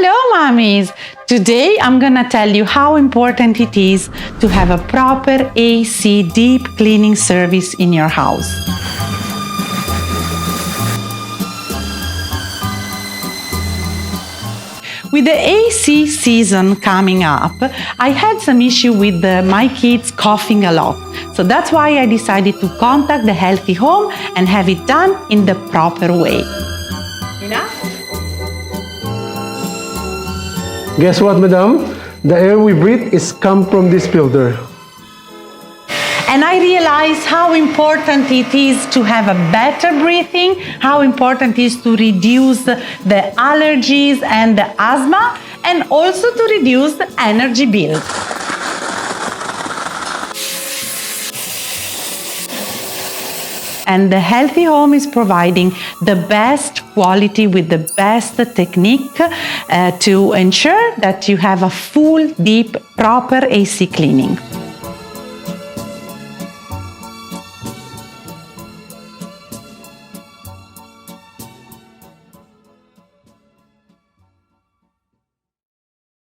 Hello, mommies! Today I'm gonna tell you how important it is to have a proper AC deep cleaning service in your house. With the AC season coming up, I had some issue with my kids coughing a lot. So that's why I decided to contact the Healthy Home and have it done in the proper way. Enough? Guess what, madam? The air we breathe is come from this filter. And I realized how important it is to have a better breathing, how important it is to reduce the allergies and the asthma, and also to reduce the energy bill. And the Healthy Home is providing the best quality with the best technique to ensure that you have a full, deep, proper AC cleaning.